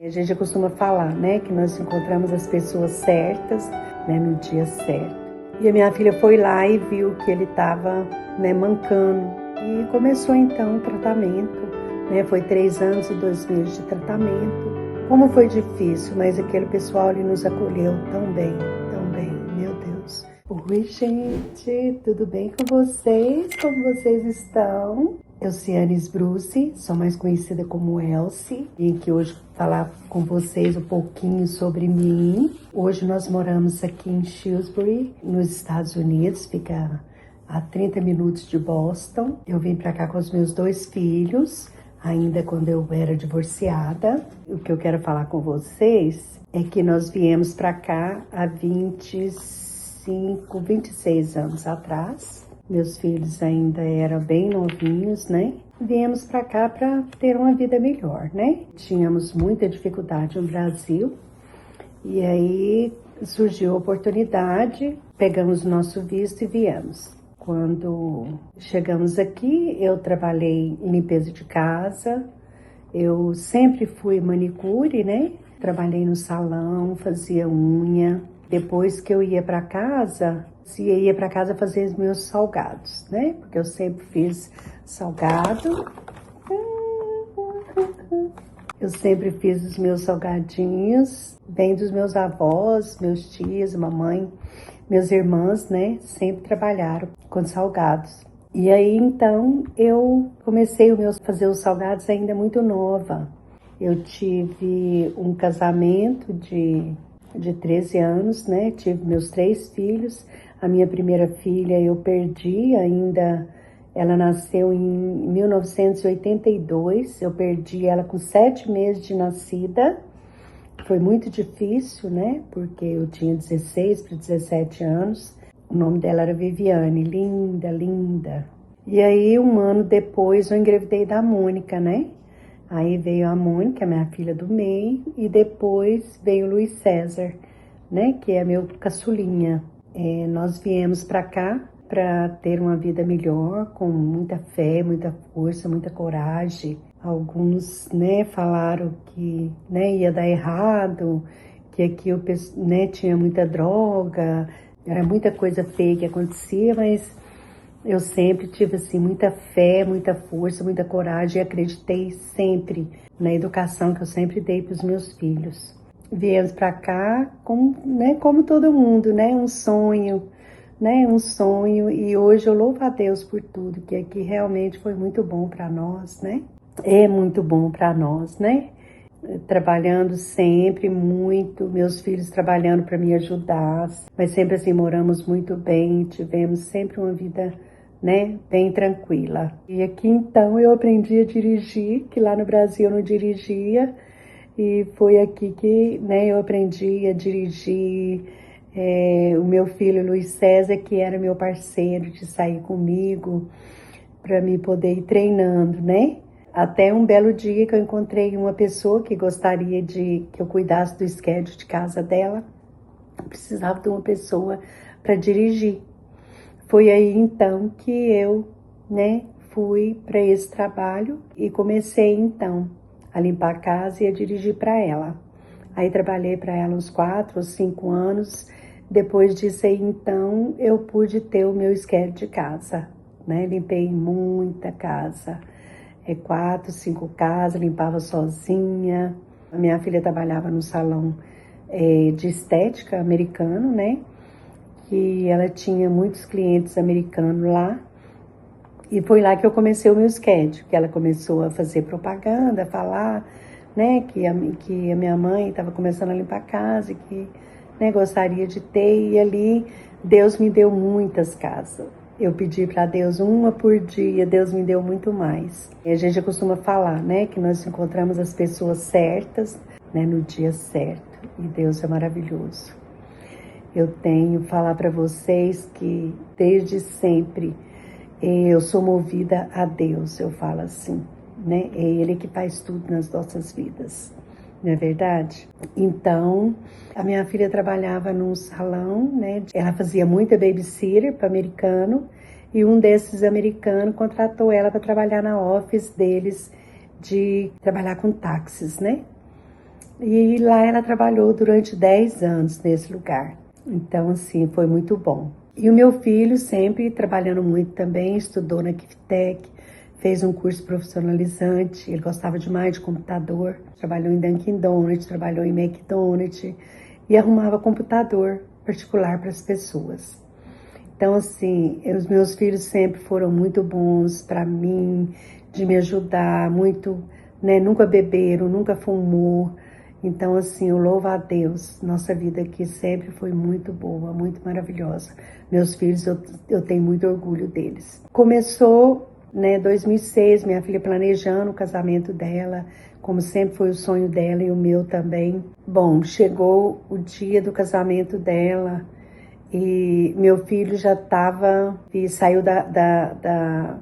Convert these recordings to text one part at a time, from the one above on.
A gente costuma falar, né, que nós encontramos as pessoas certas, né, no dia certo. E a minha filha foi lá e viu que ele estava, né, mancando. E começou então o tratamento, né, foi 3 anos e 2 meses de tratamento. Como foi difícil, mas aquele pessoal ali nos acolheu tão bem, meu Deus. Oi, gente, tudo bem com vocês? Como vocês estão? Eu sou Anis Bruce, sou mais conhecida como Elsie, e vim aqui hoje falar com vocês um pouquinho sobre mim. Hoje nós moramos aqui em Shrewsbury, nos Estados Unidos, fica a 30 minutos de Boston. Eu vim pra cá com os meus 2 filhos, ainda quando eu era divorciada. O que eu quero falar com vocês é que nós viemos pra cá há 26 anos atrás. Meus filhos ainda eram bem novinhos, né? Viemos pra cá pra ter uma vida melhor, né? Tínhamos muita dificuldade no Brasil. E aí surgiu a oportunidade, pegamos o nosso visto e viemos. Quando chegamos aqui, eu trabalhei em limpeza de casa. Eu sempre fui manicure, né? Trabalhei no salão, fazia unha. Depois que eu ia para casa, ia para casa fazer os meus salgados, né? Porque eu sempre fiz salgado. Eu sempre fiz os meus salgadinhos, bem dos meus avós, meus tios, mamãe, meus irmãos, né? Sempre trabalharam com salgados. E aí, então, eu comecei a fazer os salgados ainda muito nova. Eu tive um casamento de 13 anos, né? Tive meus 3 filhos. A minha primeira filha eu perdi ainda. Ela nasceu em 1982. Eu perdi ela com 7 meses de nascida. Foi muito difícil, né? Porque eu tinha 16 para 17 anos. O nome dela era Viviane, linda, linda. E aí, um ano depois, eu engravidei da Mônica, né? Aí veio a Mônica, minha filha do meio, e depois veio o Luiz César, né? Que é meu caçulinha. Nós viemos pra cá para ter uma vida melhor, com muita fé, muita força, muita coragem. Alguns, né, falaram que, né, ia dar errado, que aqui né, tinha muita droga, era muita coisa feia que acontecia, mas eu sempre tive assim muita fé, muita força, muita coragem e acreditei sempre na educação que eu sempre dei para os meus filhos. Viemos para cá como todo mundo, né? Um sonho, e hoje eu louvo a Deus por tudo, que aqui realmente foi muito bom para nós, né? É muito bom para nós, né? Trabalhando sempre muito, meus filhos trabalhando para me ajudar, mas sempre assim moramos muito bem, tivemos sempre uma vida, né, bem tranquila. E aqui então eu aprendi a dirigir, que lá no Brasil eu não dirigia, e foi aqui que, né, eu aprendi a dirigir. O meu filho Luiz César, que era meu parceiro de sair comigo, para me poder ir treinando, né? Até um belo dia que eu encontrei uma pessoa que gostaria que eu cuidasse do schedule de casa dela. Eu precisava de uma pessoa para dirigir. Foi aí então que eu, né, fui para esse trabalho e comecei então a limpar a casa e a dirigir para ela. Aí trabalhei para ela uns 4 ou 5 anos. Depois disso aí então eu pude ter o meu schedule de casa, né? Limpei muita casa. 4, 5 casas, limpava sozinha. A minha filha trabalhava no salão de estética americano, né? Que ela tinha muitos clientes americanos lá. E foi lá que eu comecei o meu schedule, que ela começou a fazer propaganda, a falar, né? Que a minha mãe estava começando a limpar a casa, que, né, gostaria de ter. E ali Deus me deu muitas casas. Eu pedi para Deus uma por dia, Deus me deu muito mais. E a gente costuma falar, né, que nós encontramos as pessoas certas, né, no dia certo. E Deus é maravilhoso. Eu tenho que falar para vocês que desde sempre eu sou movida a Deus, eu falo assim, né? É Ele que faz tudo nas nossas vidas. Não é verdade? Então, a minha filha trabalhava num salão, né? Ela fazia muita babysitter para americano e um desses americanos contratou ela para trabalhar na office deles, de trabalhar com táxis, né? E lá ela trabalhou durante 10 anos nesse lugar. Então, assim, foi muito bom. E o meu filho sempre trabalhando muito também, estudou na Kiftec, fez um curso profissionalizante, ele gostava demais de computador, trabalhou em Dunkin' Donuts, trabalhou em McDonald's e arrumava computador particular para as pessoas. Então, assim, os meus filhos sempre foram muito bons para mim, de me ajudar, muito, né? Nunca beberam, nunca fumou. Então, assim, eu louvo a Deus. Nossa vida aqui sempre foi muito boa, muito maravilhosa. Meus filhos, eu tenho muito orgulho deles. Começou, né, 2006, minha filha planejando o casamento dela, como sempre foi o sonho dela e o meu também. Bom, chegou o dia do casamento dela e meu filho já estava, e saiu da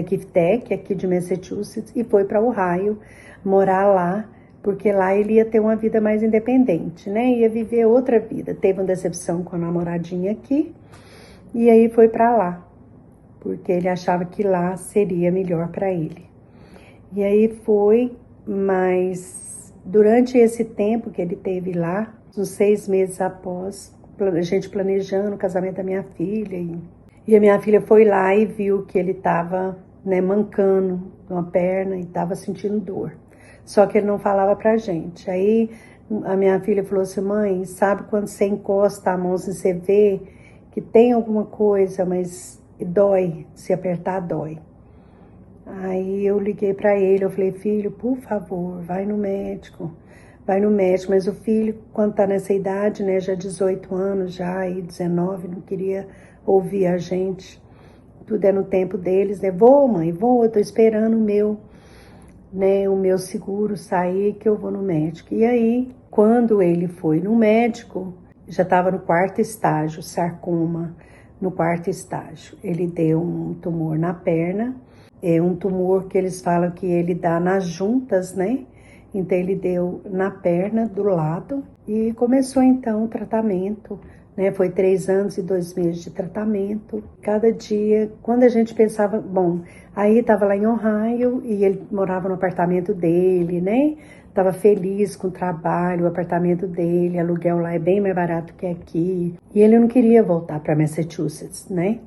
Kiftec, aqui de Massachusetts, e foi para Ohio morar lá, porque lá ele ia ter uma vida mais independente, né? Ia viver outra vida. Teve uma decepção com a namoradinha aqui, e aí foi para lá, porque ele achava que lá seria melhor para ele. E aí foi, mas durante esse tempo que ele teve lá, uns 6 meses após, a gente planejando o casamento da minha filha, e a minha filha foi lá e viu que ele estava, né, mancando uma perna e estava sentindo dor. Só que ele não falava pra gente. Aí a minha filha falou assim: mãe, sabe quando você encosta a mão assim, você vê que tem alguma coisa, mas dói, se apertar dói. Aí eu liguei para ele, eu falei: filho, por favor, vai no médico. Vai no médico, mas o filho, quando tá nessa idade, né, já 18 anos, já e 19, não queria ouvir a gente. Tudo é no tempo deles, né? Vou, mãe, vou, eu tô esperando o meu seguro sair que eu vou no médico. E aí, quando ele foi no médico, já estava no 4º estágio, sarcoma, no 4º estágio. Ele deu um tumor na perna, é um tumor que eles falam que ele dá nas juntas, né? Então ele deu na perna do lado e começou então o tratamento, né? Foi 3 anos e 2 meses de tratamento. Cada dia, quando a gente pensava, bom, aí estava lá em Ohio e ele morava no apartamento dele, né? Tava feliz com o trabalho, o apartamento dele, aluguel lá é bem mais barato que aqui. E ele não queria voltar para Massachusetts, né?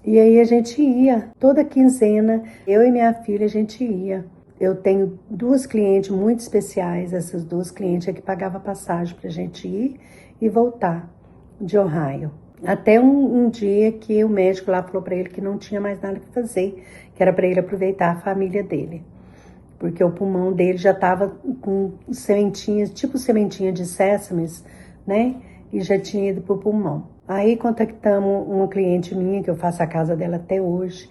E aí a gente ia, toda quinzena, eu e minha filha, a gente ia. Eu tenho 2 clientes muito especiais, essas 2 clientes é que pagavam passagem pra gente ir e voltar de Ohio. Até um dia que o médico lá falou pra ele que não tinha mais nada que fazer, que era pra ele aproveitar a família dele. Porque o pulmão dele já tava com sementinhas, tipo sementinha de sésames, né? E já tinha ido pro pulmão. Aí contactamos uma cliente minha, que eu faço a casa dela até hoje.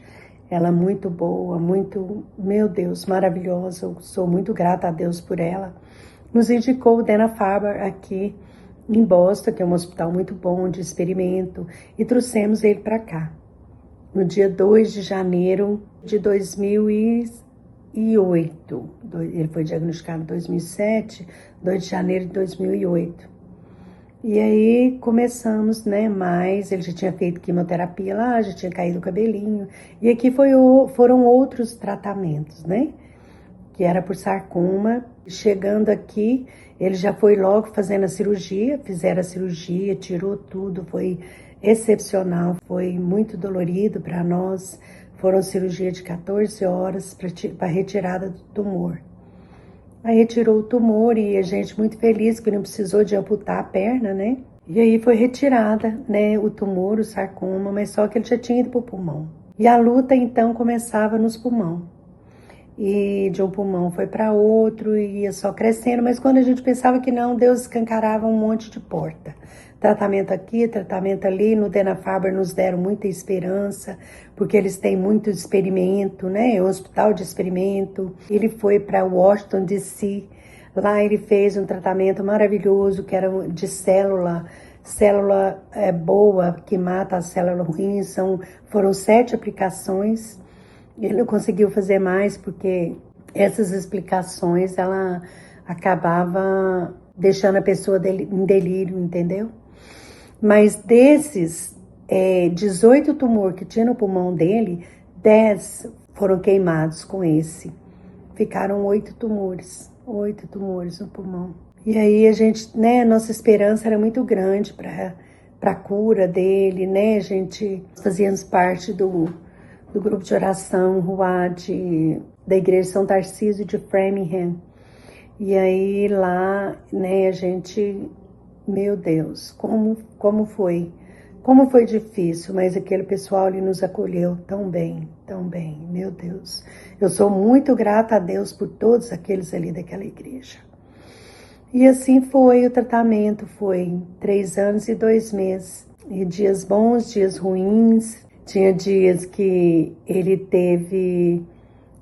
Ela é muito boa, muito, meu Deus, maravilhosa. Eu sou muito grata a Deus por ela. Nos indicou o Dana-Farber aqui em Boston, que é um hospital muito bom de experimento, e trouxemos ele para cá. No dia 2 de janeiro de 2008. Ele foi diagnosticado em 2007, 2 de janeiro de 2008. E aí começamos, né, mais, ele já tinha feito quimioterapia lá, já tinha caído o cabelinho. E aqui foram outros tratamentos, né, que era por sarcoma. Chegando aqui, ele já foi logo fazendo a cirurgia, fizeram a cirurgia, tirou tudo, foi excepcional, foi muito dolorido para nós. Foram cirurgia de 14 horas para retirada do tumor. Aí retirou o tumor e a gente muito feliz que não precisou de amputar a perna, né? E aí foi retirada, né, o tumor, o sarcoma, mas só que ele já tinha ido pro pulmão. E a luta então começava nos pulmão. E de um pulmão foi para outro e ia só crescendo, mas quando a gente pensava que não, Deus escancarava um monte de porta. Tratamento aqui, tratamento ali, no Dana-Farber nos deram muita esperança, porque eles têm muito experimento, né? É um hospital de experimento. Ele foi para Washington, D.C., lá ele fez um tratamento maravilhoso, que era de célula boa, que mata a célula ruim, foram 7 aplicações. Ele não conseguiu fazer mais porque essas explicações, ela acabava deixando a pessoa em delírio, entendeu? Mas desses 18 tumores que tinha no pulmão dele, 10 foram queimados com esse. Ficaram 8 tumores. 8 tumores no pulmão. E aí a gente, né, nossa esperança era muito grande para a cura dele, né? A gente fazíamos parte do grupo de oração da Igreja São Tarcísio de Framingham. E aí lá, né, a gente, meu Deus, como foi? Como foi difícil, mas aquele pessoal ali nos acolheu tão bem, meu Deus. Eu sou muito grata a Deus por todos aqueles ali daquela igreja. E assim foi o tratamento, foi 3 anos e 2 meses. E dias bons, dias ruins. Tinha dias que ele teve...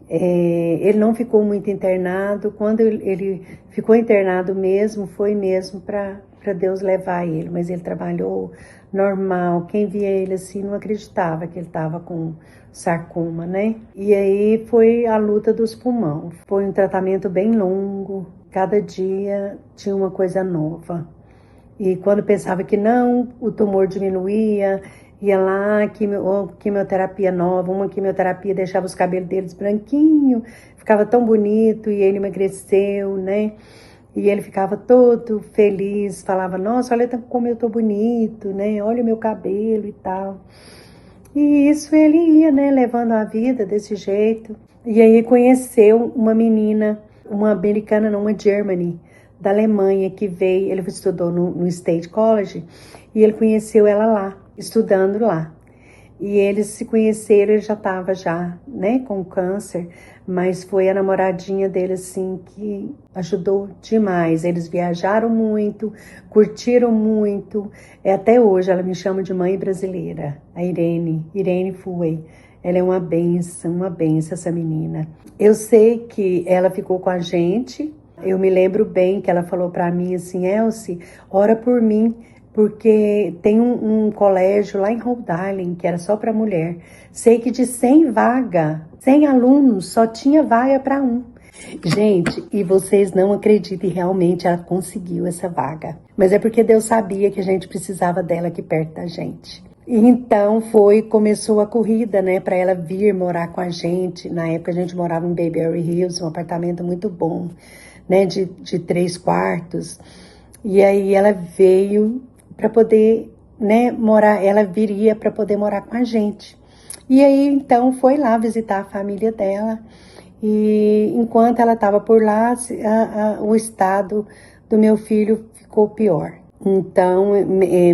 ele não ficou muito internado. Quando ele ficou internado mesmo, foi mesmo para Deus levar ele. Mas ele trabalhou normal. Quem via ele assim não acreditava que ele estava com sarcoma, né? E aí foi a luta dos pulmões. Foi um tratamento bem longo. Cada dia tinha uma coisa nova. E quando pensava que não, o tumor diminuía, ia lá, quimioterapia nova, uma quimioterapia deixava os cabelos deles branquinhos, ficava tão bonito, e ele emagreceu, né? E ele ficava todo feliz, falava, nossa, olha como eu tô bonito, né? Olha o meu cabelo e tal. E isso ele ia, né, levando a vida desse jeito. E aí conheceu uma menina, uma americana, não, uma Germany, da Alemanha, que veio, ele estudou no State College, e ele conheceu ela lá, estudando lá. E eles se conheceram, ele já estava né, com câncer, mas foi a namoradinha dele, assim, que ajudou demais. Eles viajaram muito, curtiram muito. Até hoje ela me chama de mãe brasileira, a Irene foi. Ela é uma benção essa menina. Eu sei que ela ficou com a gente. Eu me lembro bem que ela falou para mim assim, Elsie, ora por mim, porque tem um colégio lá em Rhode Island que era só para mulher. Sei que de 100 alunos, só tinha vaga para um. Gente, e vocês não acreditam, e realmente ela conseguiu essa vaga. Mas é porque Deus sabia que a gente precisava dela aqui perto da gente. Então começou a corrida, né, para ela vir morar com a gente. Na época a gente morava em Bayberry Hills, um apartamento muito bom, né, de 3 quartos. E aí ela veio para poder, né, morar, ela viria para poder morar com a gente. E aí então foi lá visitar a família dela. E enquanto ela estava por lá, o estado do meu filho ficou pior. Então,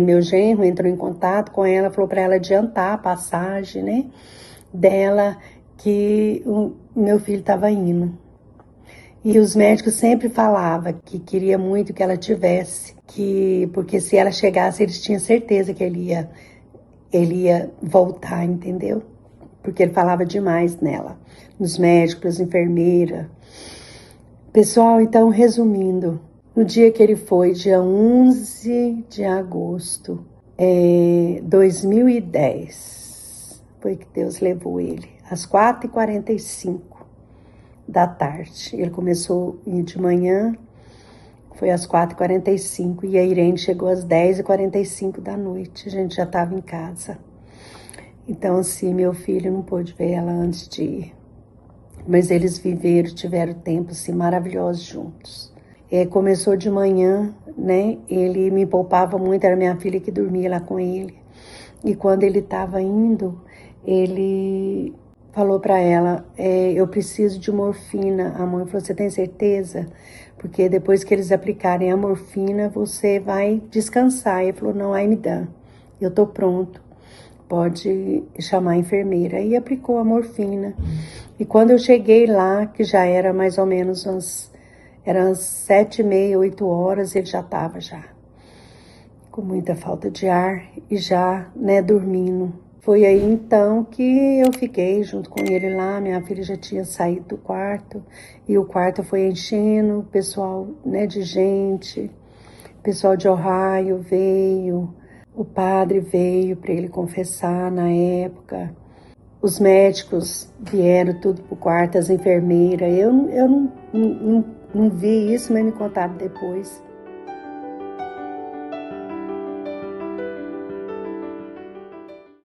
meu genro entrou em contato com ela, falou para ela adiantar a passagem, né, dela, que o meu filho estava indo. E os médicos sempre falavam que queria muito que ela tivesse, porque se ela chegasse, eles tinham certeza que ele ia voltar, entendeu? Porque ele falava demais nela, nos médicos, enfermeira. Pessoal, então, resumindo, no dia que ele foi, dia 11 de agosto de 2010, foi que Deus levou ele, às 4h45 da tarde. Ele começou de manhã, foi às 4h45, e a Irene chegou às 10h45 da noite, a gente já estava em casa. Então, assim, meu filho não pôde ver ela antes de ir. Mas eles tiveram tempo, assim, maravilhosos juntos. Começou de manhã, né? Ele me poupava muito, era minha filha que dormia lá com ele. E quando ele estava indo, ele falou para ela, eu preciso de morfina. A mãe falou, você tem certeza? Porque depois que eles aplicarem a morfina, você vai descansar. Ele falou, não, aí me dá. Eu tô pronto. Pode chamar a enfermeira. E aplicou a morfina. E quando eu cheguei lá, que já era mais ou menos eram 7h30, 8h, ele já estava com muita falta de ar e já, né, dormindo. Foi aí então que eu fiquei junto com ele lá, minha filha já tinha saído do quarto e o quarto foi enchendo, pessoal, né, de gente, pessoal de Ohio veio, o padre veio para ele confessar na época. Os médicos vieram tudo pro quarto, as enfermeiras. Eu não vi isso, mas me contaram depois.